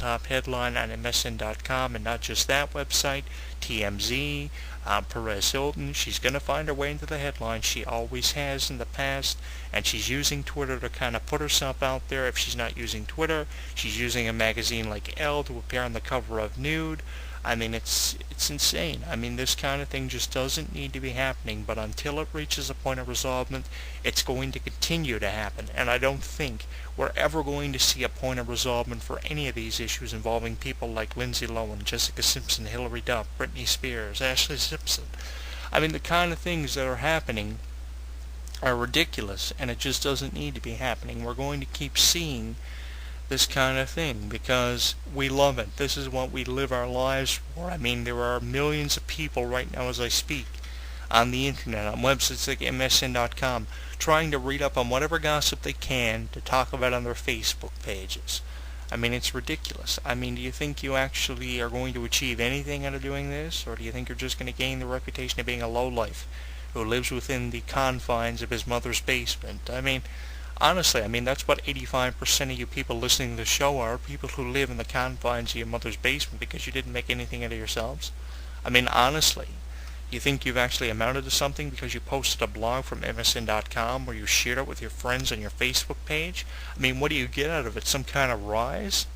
top headline on MSN.com, and not just that website, TMZ, Perez Hilton. She's going to find her way into the headlines. She always has in the past, and she's using Twitter to kind of put herself out there. If she's not using Twitter, she's using a magazine like Elle to appear on the cover of Nude. I mean, it's insane. I mean, this kind of thing just doesn't need to be happening, but until it reaches a point of resolvement, it's going to continue to happen. And I don't think we're ever going to see a point of resolvement for any of these issues involving people like Lindsay Lohan, Jessica Simpson, Hilary Duff, Britney Spears, Ashley Simpson. I mean, the kind of things that are happening are ridiculous, and it just doesn't need to be happening. We're going to keep seeing this kind of thing because we love it. This is what we live our lives for. I mean, there are millions of people right now as I speak on the internet, on websites like MSN.com, trying to read up on whatever gossip they can to talk about on their Facebook pages. I mean, it's ridiculous. I mean, do you think you actually are going to achieve anything out of doing this, or do you think you're just going to gain the reputation of being a lowlife who lives within the confines of his mother's basement? I mean, honestly, I mean, that's what 85% of you people listening to the show are, people who live in the confines of your mother's basement because you didn't make anything out of yourselves. I mean, honestly, you think you've actually amounted to something because you posted a blog from MSN.com or you shared it with your friends on your Facebook page? I mean, what do you get out of it? Some kind of rise?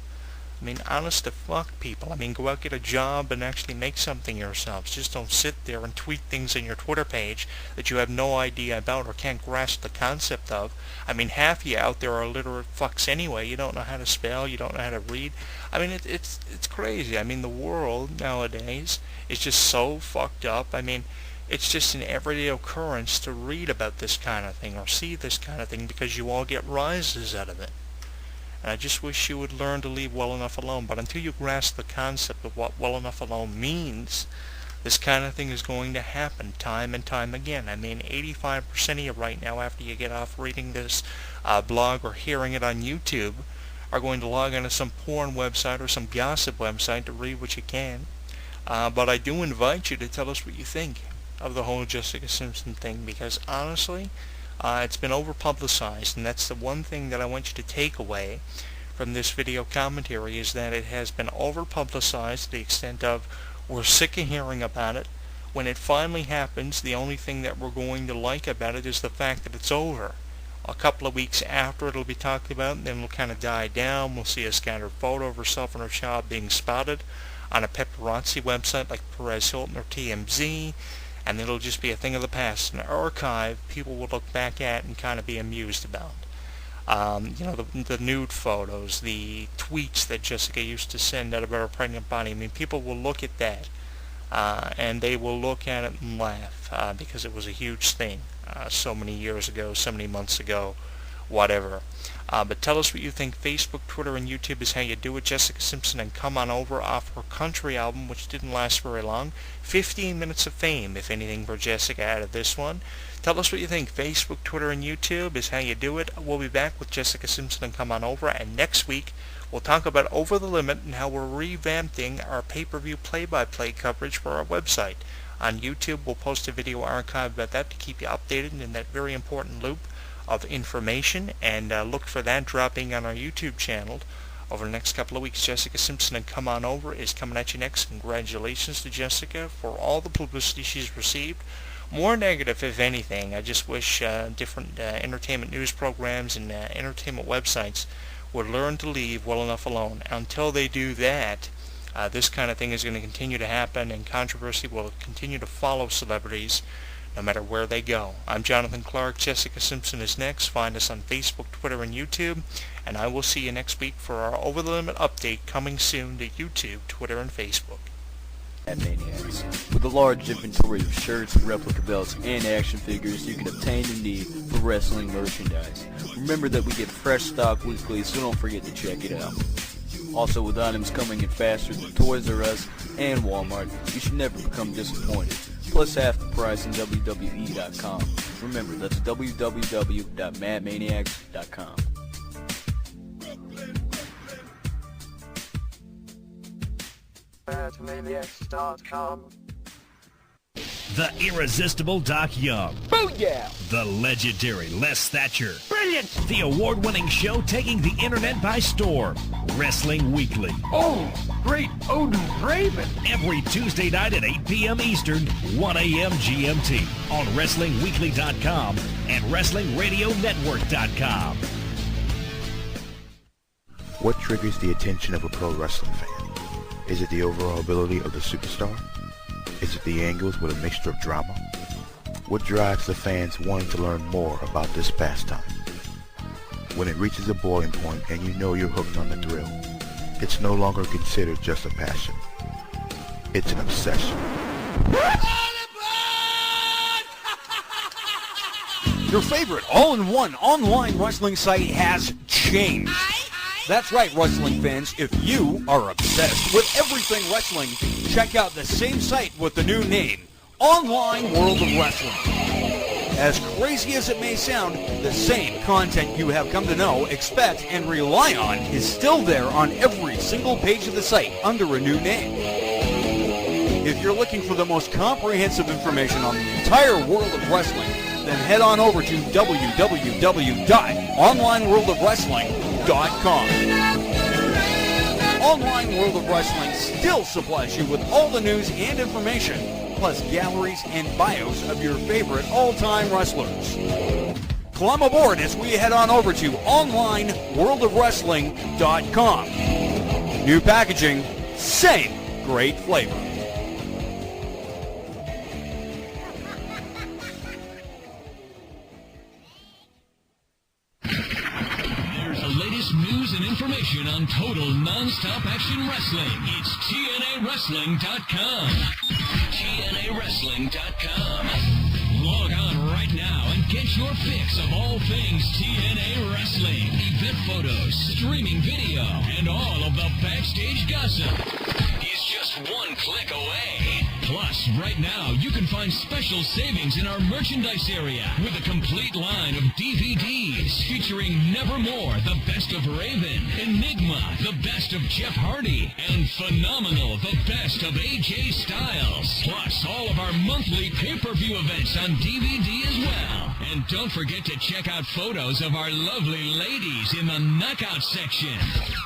I mean, honest to fuck, people. I mean, go out, get a job, and actually make something yourselves. Just don't sit there and tweet things in your Twitter page that you have no idea about or can't grasp the concept of. I mean, half of you out there are illiterate fucks anyway. You don't know how to spell, you don't know how to read. I mean, it's crazy. I mean, the world nowadays is just so fucked up. I mean, it's just an everyday occurrence to read about this kind of thing or see this kind of thing because you all get rises out of it. And I just wish you would learn to leave well enough alone. But until you grasp the concept of what well enough alone means, this kind of thing is going to happen time and time again. I mean, 85% of you right now, after you get off reading this blog or hearing it on YouTube, are going to log onto some porn website or some gossip website to read what you can. But I do invite you to tell us what you think of the whole Jessica Simpson thing, because honestly, it's been over-publicized, and that's the one thing that I want you to take away from this video commentary, is that it has been over-publicized to the extent of we're sick of hearing about it. When it finally happens, the only thing that we're going to like about it is the fact that it's over. A couple of weeks after it'll be talked about, and then it'll kind of die down. We'll see a scattered photo of herself and her child being spotted on a paparazzi website like Perez Hilton or TMZ, and it'll just be a thing of the past, an archive people will look back at and kind of be amused about. You know, the nude photos, the tweets that Jessica used to send out of her pregnant body. I mean, people will look at that, and they will look at it and laugh, because it was a huge thing so many years ago, so many months ago, whatever. But tell us what you think. Facebook, Twitter, and YouTube is how you do it. Jessica Simpson and Come On Over off her country album, which didn't last very long. 15 minutes of fame, if anything, for Jessica out of this one. Tell us what you think. Facebook, Twitter, and YouTube is how you do it. We'll be back with Jessica Simpson and Come On Over, and next week we'll talk about Over the Limit and how we're revamping our pay-per-view play-by-play coverage for our website. On YouTube, we'll post a video archive about that to keep you updated in that very important loop of information, and look for that dropping on our YouTube channel over the next couple of weeks. Jessica Simpson and Come On Over is coming at you next. Congratulations to Jessica for all the publicity she's received. More negative, if anything. I just wish different entertainment news programs and entertainment websites would learn to leave well enough alone. Until they do that, this kind of thing is going to continue to happen, and controversy will continue to follow celebrities no matter where they go. I'm Jonathan Clarke. Jessica Simpson is next. Find us on Facebook, Twitter, and YouTube, and I will see you next week for our Over the Limit update, coming soon to YouTube, Twitter, and Facebook. Maniacs. With a large inventory of shirts, replica belts, and action figures you can obtain and need for wrestling merchandise. Remember that we get fresh stock weekly, so don't forget to check it out. Also, with items coming in faster than Toys R Us and Walmart, you should never become disappointed. Plus half the price on WWE.com. Remember, that's www.madmaniacs.com. madmaniacs.com. The irresistible Doc Young. Booyah! The legendary Les Thatcher. Bring brilliant! The award-winning show taking the internet by storm. Wrestling Weekly. Oh, great Odin's Raven! Every Tuesday night at 8 p.m. Eastern, 1 a.m. GMT on WrestlingWeekly.com and WrestlingRadioNetwork.com. What triggers the attention of a pro wrestling fan? Is it the overall ability of the superstar? Is it the angles with a mixture of drama? What drives the fans wanting to learn more about this pastime? When it reaches a boiling point and you know you're hooked on the thrill, it's no longer considered just a passion. It's an obsession. Your favorite all-in-one online wrestling site has changed. That's right, wrestling fans. If you are obsessed with everything wrestling, check out the same site with the new name, Online World of Wrestling. As crazy as it may sound, the same content you have come to know, expect, and rely on is still there on every single page of the site under a new name. If you're looking for the most comprehensive information on the entire world of wrestling, then head on over to www.onlineworldofwrestling.com. Online World of Wrestling still supplies you with all the news and information, plus galleries and bios of your favorite all-time wrestlers. Climb aboard as we head on over to onlineworldofwrestling.com. New packaging, same great flavor. There's the latest news and information on total non-stop action wrestling. It's TNAWrestling.com. TNAWrestling.com. Log on right now and get your fix of all things TNA Wrestling. Event photos, streaming video, and all of the backstage gossip is just one click away. Plus, right now, you can find special savings in our merchandise area with a complete line of DVDs featuring Nevermore, the best of Raven, Enigma, the best of Jeff Hardy, and Phenomenal, the best of AJ Styles. Plus, all of our monthly pay-per-view events on DVD as well. And don't forget to check out photos of our lovely ladies in the knockout section.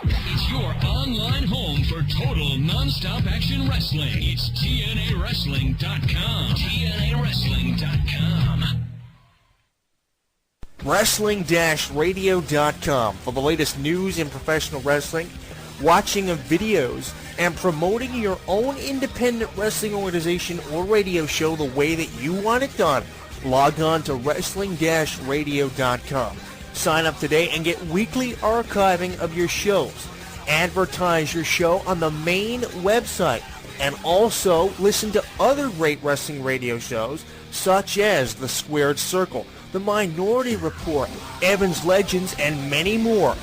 It's your online home for total non-stop action wrestling. It's TNAWrestling.com. TNAWrestling.com. Wrestling-radio.com for the latest news in professional wrestling, watching of videos, and promoting your own independent wrestling organization or radio show the way that you want it done. Log on to wrestling-radio.com. Sign up today and get weekly archiving of your shows. Advertise your show on the main website. And also listen to other great wrestling radio shows such as The Squared Circle, The Minority Report, Evans Legends, and many more.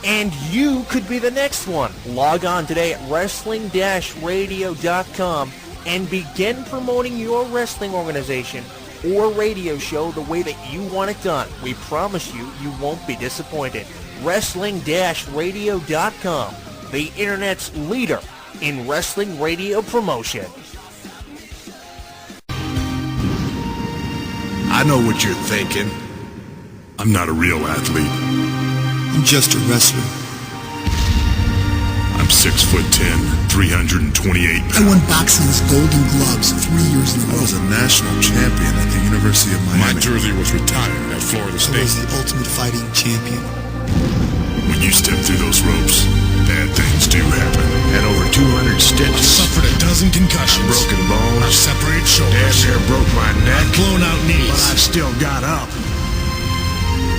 And you could be the next one. Log on today at wrestling-radio.com and begin promoting your wrestling organization or radio show the way that you want it done. We promise you, you won't be disappointed. Wrestling-radio.com, the internet's leader in wrestling radio promotion. I know what you're thinking. I'm not a real athlete. I'm just a wrestler. I'm 6'10", 328 pounds. I won boxing's Golden Gloves 3 years in a row. I was a national champion at the University of Miami. My jersey was retired at Florida State. I was the ultimate fighting champion. When you step through those ropes, bad things do happen. Had over 200 stitches. I suffered a dozen concussions. Broken bones. I've separated shoulders. Damn near broke my neck. Blown out knees. But I've still got up.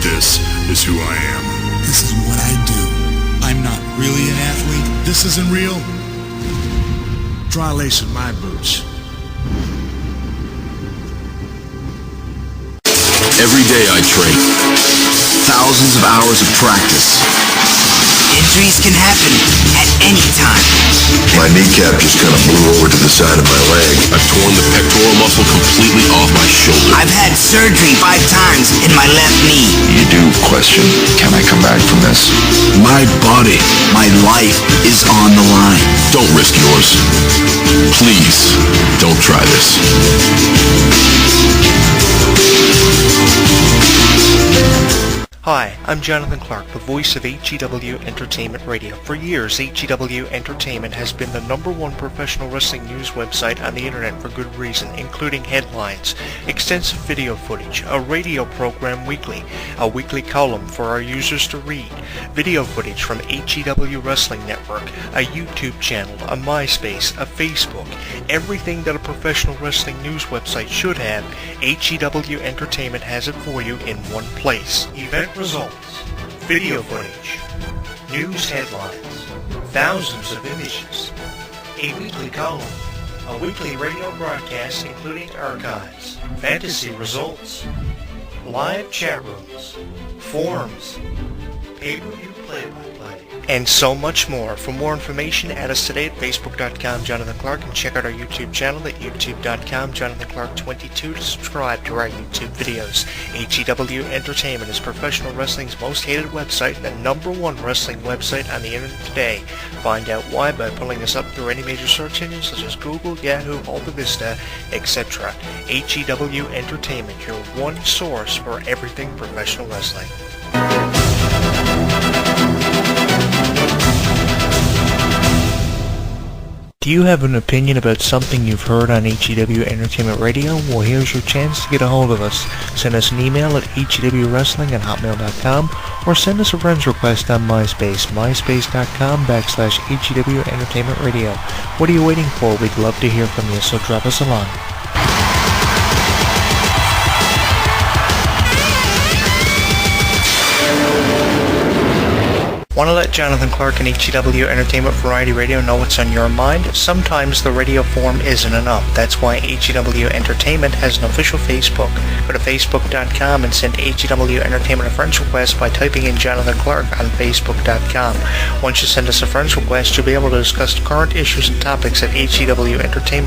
This is who I am. This is what I do. I'm not really an athlete. This isn't real. Try lacing my boots. Every day I train. Thousands of hours of practice. Injuries can happen at any time. My kneecap just kind of blew over to the side of my leg. I've torn the pectoral muscle completely off my shoulder. I've had surgery 5 times in my left knee. You do question, can I come back from this? My body, my life is on the line. Don't risk yours. Please, don't try this. Hi, I'm Jonathan Clarke, the voice of HEW Entertainment Radio. For years, HEW Entertainment has been the #1 professional wrestling news website on the internet for good reason, including headlines, extensive video footage, a radio program weekly, a weekly column for our users to read, video footage from HEW Wrestling Network, a YouTube channel, a MySpace, a Facebook, everything that a professional wrestling news website should have. HEW Entertainment has it for you in one place. Event results, video footage, news headlines, thousands of images, a weekly column, a weekly radio broadcast including archives, fantasy results, live chat rooms, forums, pay-per-view play-by-play, and so much more. For more information, add us today at facebook.com Jonathan Clarke and check out our YouTube channel at youtube.com Jonathan Clarke 22 to subscribe to our YouTube videos. HEW Entertainment is professional wrestling's most hated website and the #1 wrestling website on the internet today. Find out why by pulling us up through any major search engines such as Google, Yahoo, Alta Vista, etc. HEW Entertainment, your one source for everything professional wrestling. Do you have an opinion about something you've heard on HEW Entertainment Radio? Well, here's your chance to get a hold of us. Send us an email at hewwrestling@hotmail.com or send us a friend's request on MySpace, myspace.com/HEW Entertainment Radio. What are you waiting for? We'd love to hear from you, so drop us a line. Want to let Jonathan Clarke and HEW Entertainment Variety Radio know what's on your mind? Sometimes the radio form isn't enough. That's why HEW Entertainment has an official Facebook. Go to facebook.com and send HEW Entertainment a friend's request by typing in Jonathan Clarke on facebook.com. Once you send us a friend's request, you'll be able to discuss current issues and topics at HEW Entertainment